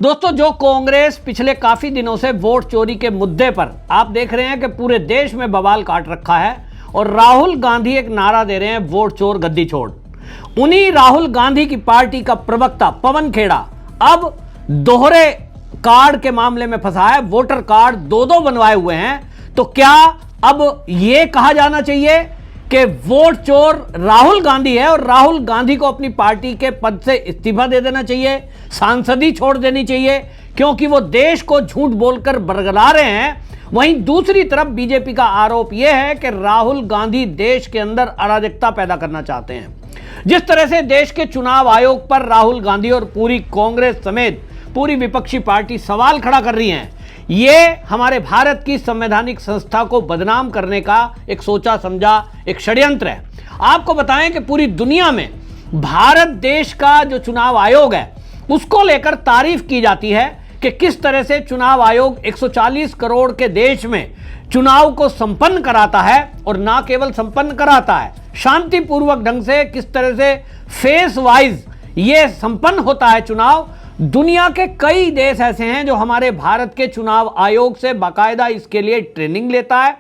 दोस्तों, जो कांग्रेस पिछले काफी दिनों से वोट चोरी के मुद्दे पर आप देख रहे हैं कि पूरे देश में बवाल काट रखा है और राहुल गांधी एक नारा दे रहे हैं, वोट चोर गद्दी छोड़। उन्हीं राहुल गांधी की पार्टी का प्रवक्ता पवन खेड़ा अब दोहरे कार्ड के मामले में फंसा है। वोटर कार्ड दो बनवाए हुए हैं। तो क्या अब यह कहा जाना चाहिए कि वोट चोर राहुल गांधी है और राहुल गांधी को अपनी पार्टी के पद से इस्तीफा दे देना चाहिए, सांसदी छोड़ देनी चाहिए, क्योंकि वो देश को झूठ बोलकर बरगला रहे हैं। वहीं दूसरी तरफ बीजेपी का आरोप यह है कि राहुल गांधी देश के अंदर अराजकता पैदा करना चाहते हैं। जिस तरह से देश के चुनाव आयोग पर राहुल गांधी और पूरी कांग्रेस समेत पूरी विपक्षी पार्टी सवाल खड़ा कर रही है, ये हमारे भारत की संवैधानिक संस्था को बदनाम करने का एक सोचा समझा एक षड्यंत्र है। आपको बताएं कि पूरी दुनिया में भारत देश का जो चुनाव आयोग है उसको लेकर तारीफ की जाती है कि किस तरह से चुनाव आयोग 140 करोड़ के देश में चुनाव को संपन्न कराता है, और ना केवल संपन्न कराता है, शांतिपूर्वक ढंग से किस तरह से फेस वाइज ये संपन्न होता है चुनाव। दुनिया के कई देश ऐसे हैं जो हमारे भारत के चुनाव आयोग से बाकायदा इसके लिए ट्रेनिंग लेता है,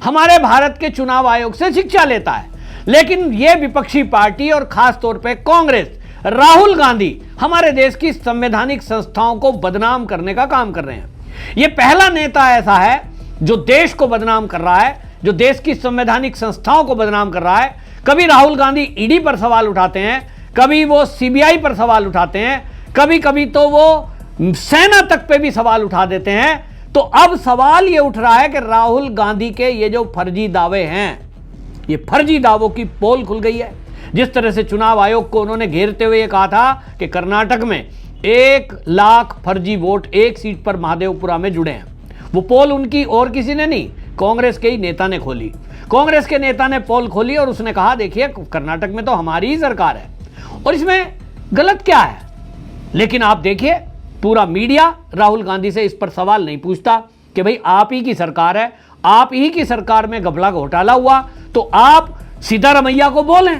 हमारे भारत के चुनाव आयोग से शिक्षा लेता है। लेकिन यह विपक्षी पार्टी और खास तौर पे कांग्रेस, राहुल गांधी हमारे देश की संवैधानिक संस्थाओं को बदनाम करने का काम कर रहे हैं। यह पहला नेता ऐसा है जो देश को बदनाम कर रहा है, जो देश की संवैधानिक संस्थाओं को बदनाम कर रहा है। कभी राहुल गांधी ईडी पर सवाल उठाते हैं, कभी वो सीबीआई पर सवाल उठाते हैं, कभी कभी तो वो सेना तक पे भी सवाल उठा देते हैं। तो अब सवाल ये उठ रहा है कि राहुल गांधी के ये जो फर्जी दावे हैं, ये फर्जी दावों की पोल खुल गई है। जिस तरह से चुनाव आयोग को उन्होंने घेरते हुए ये कहा था कि कर्नाटक में 1 लाख फर्जी वोट एक सीट पर महादेवपुरा में जुड़े हैं, वो पोल उनकी और किसी ने नहीं, कांग्रेस के ही नेता ने खोली। कांग्रेस के नेता ने पोल खोली और उसने कहा देखिए कर्नाटक में तो हमारी ही सरकार है और इसमें गलत क्या है। लेकिन आप देखिए पूरा मीडिया राहुल गांधी से इस पर सवाल नहीं पूछता कि भाई आप ही की सरकार है, आप ही की सरकार में घपला घोटाला हुआ, तो आप सिद्धारमैया को बोलें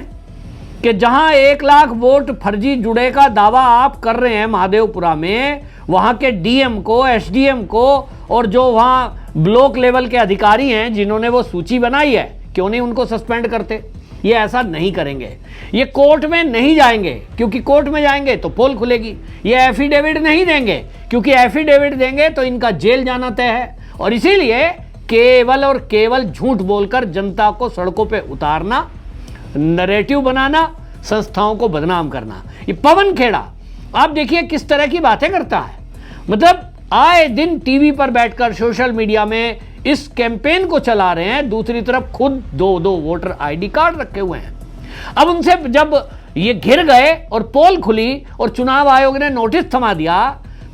कि जहां 1 लाख वोट फर्जी जुड़े का दावा आप कर रहे हैं महादेवपुरा में, वहां के डीएम को, एसडीएम को और जो वहां ब्लॉक लेवल के अधिकारी हैं जिन्होंने वो सूची बनाई है, क्यों नहीं उनको सस्पेंड करते। ये ऐसा नहीं करेंगे, ये कोर्ट में नहीं जाएंगे, क्योंकि कोर्ट में जाएंगे तो पोल खुलेगी। ये एफिडेविट नहीं देंगे, क्योंकि एफिडेविट देंगे तो इनका जेल जाना तय है। और इसीलिए केवल और केवल झूठ बोलकर जनता को सड़कों पे उतारना, नैरेटिव बनाना, संस्थाओं को बदनाम करना। ये पवन खेड़ा आप देखिए किस तरह की बातें करता है। मतलब आए दिन टीवी पर बैठकर सोशल मीडिया में इस कैंपेन को चला रहे हैं, दूसरी तरफ खुद 2 वोटर आईडी कार्ड रखे हुए हैं। अब उनसे जब ये घिर गए और पोल खुली और चुनाव आयोग ने नोटिस थमा दिया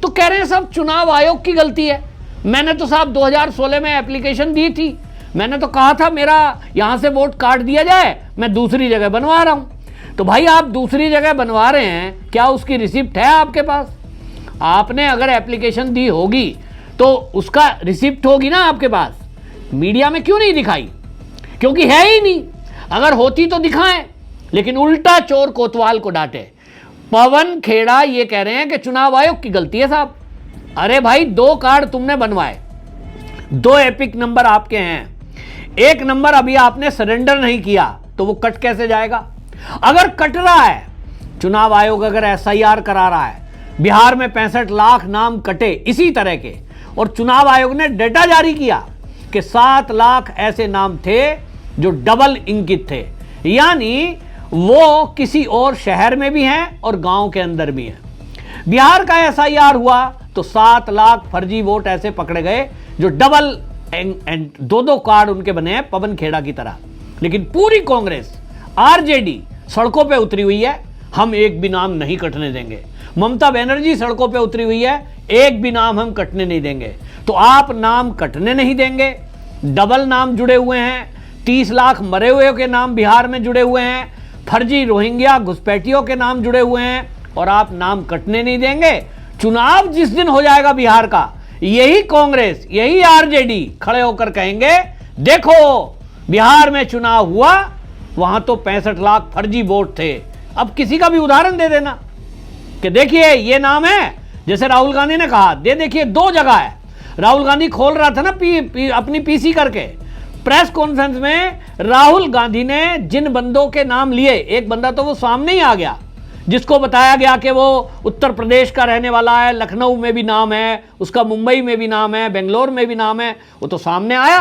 तो कह रहे हैं सब चुनाव आयोग की गलती है। मैंने तो साहब 2016 में एप्लीकेशन दी थी, मैंने तो कहा था मेरा यहां से वोट काट दिया जाए, मैं दूसरी जगह बनवा रहा हूं। तो भाई आप दूसरी जगह बनवा रहे हैं, क्या उसकी रिसिप्ट है आपके पास? आपने अगर एप्लीकेशन दी होगी तो उसका रिसिप्ट होगी ना आपके पास। मीडिया में क्यों नहीं दिखाई? क्योंकि है ही नहीं। अगर होती तो दिखाएं, लेकिन उल्टा चोर कोतवाल को डांटे। पवन खेड़ा ये कह रहे हैं कि चुनाव आयोग की गलती है साहब। अरे भाई 2 कार्ड तुमने बनवाए, 2 एपिक नंबर आपके हैं, 1 नंबर अभी आपने सरेंडर नहीं किया, तो वो कट कैसे जाएगा? अगर कट रहा है, चुनाव आयोग अगर एसआईआर करा रहा है, बिहार में 65 लाख नाम कटे इसी तरह के, और चुनाव आयोग ने डेटा जारी किया कि 7 लाख ऐसे नाम थे जो डबल इंकित थे, यानी वो किसी और शहर में भी हैं और गांव के अंदर भी हैं। बिहार का एसआईआर हुआ तो 7 लाख फर्जी वोट ऐसे पकड़े गए जो डबल 2 कार्ड उनके बने हैं पवन खेड़ा की तरह। लेकिन पूरी कांग्रेस, आरजेडी सड़कों पे उतरी हुई है, हम एक भी नाम नहीं कटने देंगे। ममता बनर्जी सड़कों पे उतरी हुई है, एक भी नाम हम कटने नहीं देंगे। तो आप नाम कटने नहीं देंगे, डबल नाम जुड़े हुए हैं, 30 लाख मरे हुए के नाम बिहार में जुड़े हुए हैं, फर्जी रोहिंग्या घुसपैठियों के नाम जुड़े हुए हैं, और आप नाम कटने नहीं देंगे। चुनाव जिस दिन हो जाएगा बिहार का, यही कांग्रेस, यही आरजेडी खड़े होकर कहेंगे देखो बिहार में चुनाव हुआ, वहां तो 65 लाख फर्जी वोट थे। अब किसी का भी उदाहरण दे देना कि देखिए ये नाम है, जैसे राहुल गांधी ने कहा, देखिए 2 जगह है। राहुल गांधी खोल रहा था ना अपनी पीसी करके, प्रेस कॉन्फ्रेंस में राहुल गांधी ने जिन बंदों के नाम लिए, एक बंदा तो वो सामने ही आ गया जिसको बताया गया कि वो उत्तर प्रदेश का रहने वाला है, लखनऊ में भी नाम है उसका, मुंबई में भी नाम है, बेंगलोर में भी नाम है, वो तो सामने आया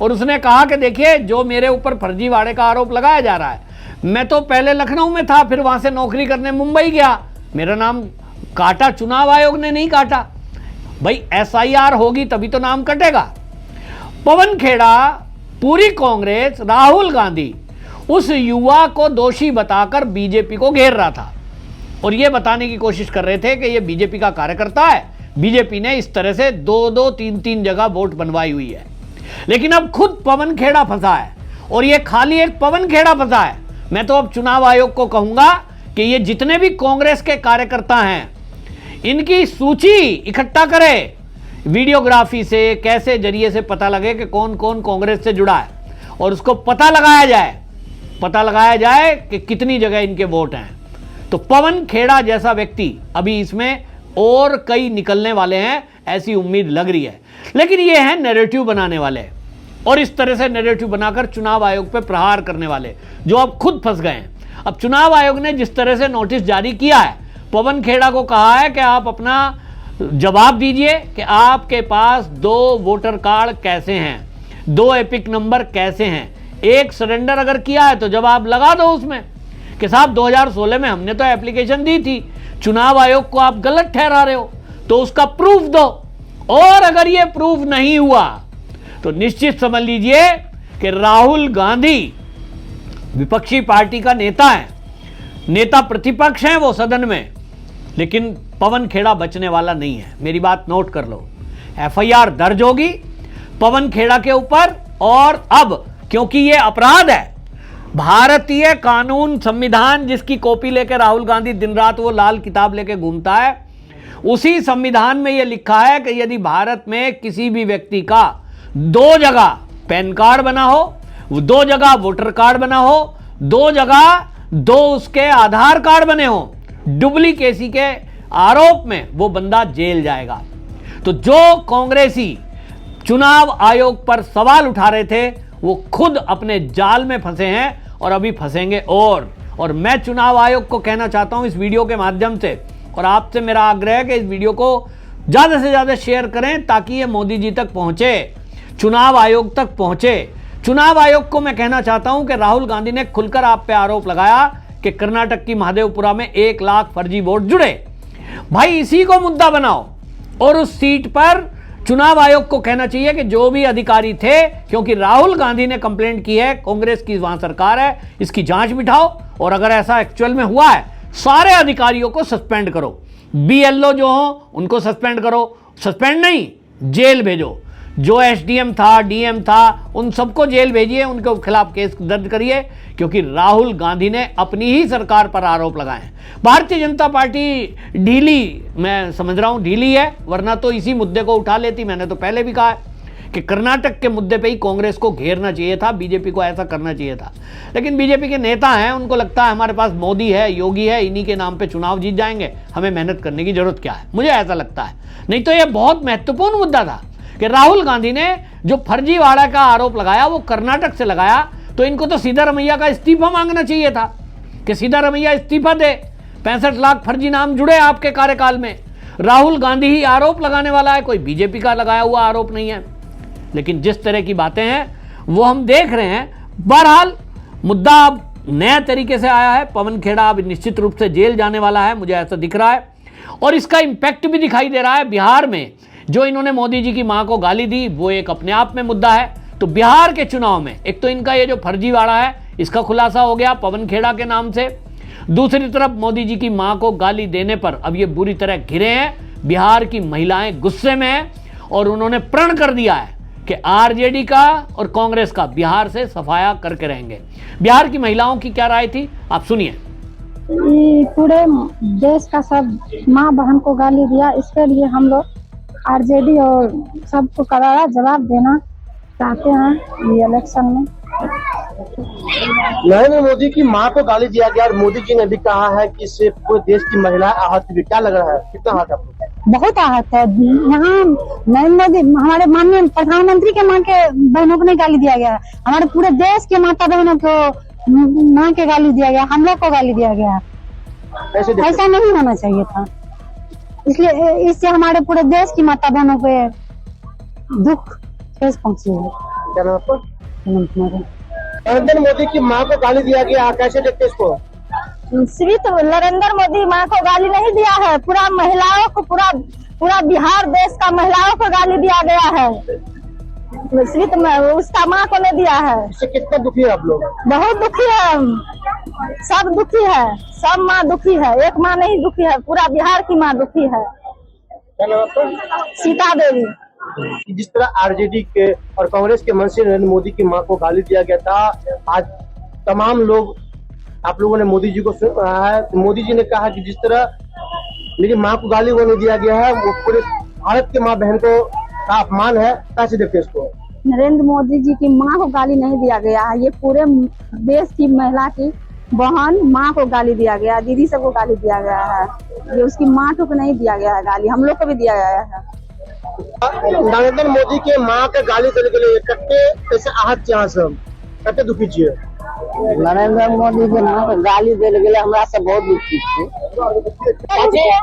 और उसने कहा कि देखिए जो मेरे ऊपर फर्जीवाड़े का आरोप लगाया जा रहा है, मैं तो पहले लखनऊ में था, फिर वहां से नौकरी करने मुंबई गया, मेरा नाम काटा, चुनाव आयोग ने नहीं काटा। भाई SIR होगी तभी तो नाम कटेगा। पवन खेड़ा, पूरी कांग्रेस, राहुल गांधी उस युवा को दोषी बताकर बीजेपी को घेर रहा था और यह बताने की कोशिश कर रहे थे कि यह बीजेपी का कार्यकर्ता है, बीजेपी ने इस तरह से 2-2, 3-3 जगह वोट बनवाई हुई है। लेकिन अब खुद पवन खेड़ा फंसा है और यह खाली एक पवन खेड़ा फंसा है। मैं तो अब चुनाव आयोग को कहूंगा कि ये जितने भी कांग्रेस के कार्यकर्ता हैं इनकी सूची इकट्ठा करे, वीडियोग्राफी से कैसे जरिए से पता लगे कि कौन कौन कांग्रेस से जुड़ा है और उसको पता लगाया जाए कि कितनी जगह इनके वोट हैं। तो पवन खेड़ा जैसा व्यक्ति अभी इसमें और कई निकलने वाले हैं, ऐसी उम्मीद लग रही है। लेकिन ये हैं नैरेटिव बनाने वाले और इस तरह से नैरेटिव बनाकर चुनाव आयोग पर प्रहार करने वाले, जो अब खुद फंस गए हैं। अब चुनाव आयोग ने जिस तरह से नोटिस जारी किया है, पवन खेड़ा को कहा है कि आप अपना जवाब दीजिए कि आपके पास 2 वोटर कार्ड कैसे हैं, 2 एपिक नंबर कैसे हैं, 1 सरेंडर अगर किया है तो जवाब लगा दो उसमें कि साहब 2016 में हमने तो एप्लीकेशन दी थी, चुनाव आयोग को आप गलत ठहरा रहे हो, तो उसका प्रूफ दो। और अगर ये प्रूफ नहीं हुआ तो निश्चित समझ लीजिए कि राहुल गांधी विपक्षी पार्टी का नेता है, नेता प्रतिपक्ष हैं वो सदन में, लेकिन पवन खेड़ा बचने वाला नहीं है। मेरी बात नोट कर लो, FIR दर्ज होगी पवन खेड़ा के ऊपर। और अब क्योंकि ये अपराध है, भारतीय कानून संविधान जिसकी कॉपी लेकर राहुल गांधी दिन रात वो लाल किताब लेकर घूमता है, उसी संविधान में यह लिखा है कि यदि भारत में किसी भी व्यक्ति का 2 जगह पैन कार्ड बना हो, 2 जगह वोटर कार्ड बना हो, 2 जगह 2 उसके आधार कार्ड बने हो, डुप्लीकेसी के आरोप में वो बंदा जेल जाएगा। तो जो कांग्रेसी चुनाव आयोग पर सवाल उठा रहे थे वो खुद अपने जाल में फंसे हैं और अभी फंसेंगे। और मैं चुनाव आयोग को कहना चाहता हूं इस वीडियो के माध्यम से, और आपसे मेरा आग्रह है कि इस वीडियो को ज्यादा से ज्यादा शेयर करें ताकि ये मोदी जी तक पहुंचे, चुनाव आयोग तक पहुंचे। चुनाव आयोग को मैं कहना चाहता हूं कि राहुल गांधी ने खुलकर आप पे आरोप लगाया कि कर्नाटक की महादेवपुरा में 1 लाख फर्जी वोट जुड़े। भाई इसी को मुद्दा बनाओ और उस सीट पर चुनाव आयोग को कहना चाहिए कि जो भी अधिकारी थे, क्योंकि राहुल गांधी ने कंप्लेंट की है, कांग्रेस की वहां सरकार है, इसकी जांच बिठाओ और अगर ऐसा एक्चुअल में हुआ है सारे अधिकारियों को सस्पेंड करो, BLO जो हो उनको सस्पेंड करो, सस्पेंड नहीं जेल भेजो, जो SDM था, DM था, उन सबको जेल भेजिए, उनके खिलाफ केस दर्ज करिए, क्योंकि राहुल गांधी ने अपनी ही सरकार पर आरोप लगाए हैं। भारतीय जनता पार्टी ढीली, मैं समझ रहा हूं ढीली है, वरना तो इसी मुद्दे को उठा लेती। मैंने तो पहले भी कहा है कि कर्नाटक के मुद्दे पे ही कांग्रेस को घेरना चाहिए था, बीजेपी को ऐसा करना चाहिए था। लेकिन बीजेपी के नेता हैं, उनको लगता है हमारे पास मोदी है, योगी है, इन्हीं के नाम पे चुनाव जीत जाएंगे, हमें मेहनत करने की जरूरत क्या है, मुझे ऐसा लगता है। नहीं तो यह बहुत महत्वपूर्ण मुद्दा था कि राहुल गांधी ने जो फर्जीवाड़ा का आरोप लगाया वो कर्नाटक से लगाया, तो इनको तो सिद्धारमैया का इस्तीफा मांगना चाहिए था कि सिद्धारमैया इस्तीफा दे, 65 लाख फर्जी नाम जुड़े आपके कार्यकाल में। राहुल गांधी ही आरोप लगाने वाला है, कोई बीजेपी का लगाया हुआ आरोप नहीं है। लेकिन जिस तरह की बातें हैं वो हम देख रहे हैं। बहरहाल मुद्दा अब नया तरीके से आया है, पवन खेड़ा अब निश्चित रूप से जेल जाने वाला है, मुझे ऐसा दिख रहा है। और इसका इंपैक्ट भी दिखाई दे रहा है बिहार में, जो इन्होंने मोदी जी की मां को गाली दी वो एक अपने आप में मुद्दा है। तो बिहार के चुनाव में एक तो इनका ये जो फर्जीवाड़ा है इसका खुलासा हो गया पवन खेड़ा के नाम से, दूसरी तरफ मोदी जी की मां को गाली देने पर अब ये बुरी तरह घिरे हैं। बिहार की महिलाएं गुस्से में हैं और उन्होंने प्रण कर दिया है कि आरजेडी का और कांग्रेस का बिहार से सफाया करके रहेंगे। बिहार की महिलाओं की क्या राय थी आप सुनिए। पूरे देश का सब माँ बहन को गाली दिया, इसके लिए हम लोग आरजेडी और सबको करारा जवाब देना चाहते हैं ये इलेक्शन में। नरेंद्र मोदी की मां को गाली दिया गया और मोदी जी ने भी कहा है कि इससे पूरे देश की महिलाएं आहत हुई, क्या लग रहा है, कितना आहत आपको? बहुत आहत है। यहाँ नरेंद्र मोदी हमारे माननीय प्रधानमंत्री के माँ के बहनों को नहीं गाली दिया गया, हमारे पूरे देश के माता बहनों को माँ के गाली दिया गया, हम लोग को गाली दिया गया। ऐसा नहीं होना चाहिए था, इसलिए इससे हमारे पूरे देश की माता बहनों पे दुख ठेस पहुंची है। क्या नाम आपका? नरेंद्र मोदी की माँ को गाली दिया गया, कैसे देखते हैं इसको? सिर्फ नरेंद्र मोदी माँ को गाली नहीं दिया है, पूरा महिलाओं को पूरा बिहार देश का महिलाओं को गाली दिया गया है, सिर्फ उसका माँ को नहीं दिया है। इससे कितना दुखी है आप लोग? बहुत दुखी है, सब दुखी है, सब माँ दुखी है, एक माँ नहीं दुखी है, पूरा बिहार की माँ दुखी है। क्या नाम आपका? सीता देवी। जिस तरह आरजेडी के और कांग्रेस के मंत्री नरेंद्र मोदी की मां को गाली दिया गया था, आज तमाम लोग आप लोगों ने मोदी जी को सुना है। तो मोदी जी ने कहा कि जिस तरह मेरी मां को गाली वो नहीं दिया गया है, वो पूरे भारत के माँ बहन को का अपमान है। कैसे देखते इसको? नरेंद्र मोदी जी की माँ को गाली नहीं दिया गया है, ये पूरे देश की महिला की बहन माँ को गाली दिया गया, दीदी सबको गाली दिया गया है, ये उसकी माँ को नहीं दिया गया है गाली, हम लोग को भी दिया गया है। नरेंद्र मोदी के माँ के गाली देने के लिए कैसे आहत यहाँ सब कते दुखी छियै? नरेंद्र मोदी के माँ को गाली देने के लिए हमरा सब बहुत दुखी छी।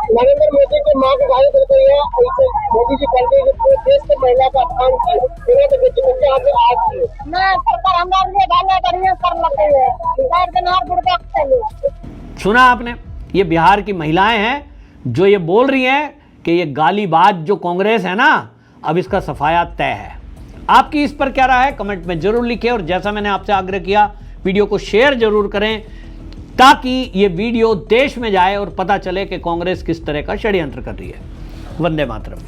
नरेंद्र मोदी के माँ को गाली देने के लिए ऐसे मोदी जी कहते हैं कि पूरे देश के महिला का अपमान किए, बिना तो बच्चे यहाँ पे आज किए ना सरकार हमारे लिए गाली करिए कर लेते हैं, सरकार के नाम बुर्दा चले। सुना आपने, ये बिहार की महिलाएं हैं जो ये बोल रही हैं कि ये गालीबाज जो कांग्रेस है ना, अब इसका सफाया तय है। आपकी इस पर क्या राय है कमेंट में जरूर लिखें, और जैसा मैंने आपसे आग्रह किया वीडियो को शेयर जरूर करें ताकि ये वीडियो देश में जाए और पता चले कि कांग्रेस किस तरह का षड्यंत्र कर रही है। वंदे मातरम।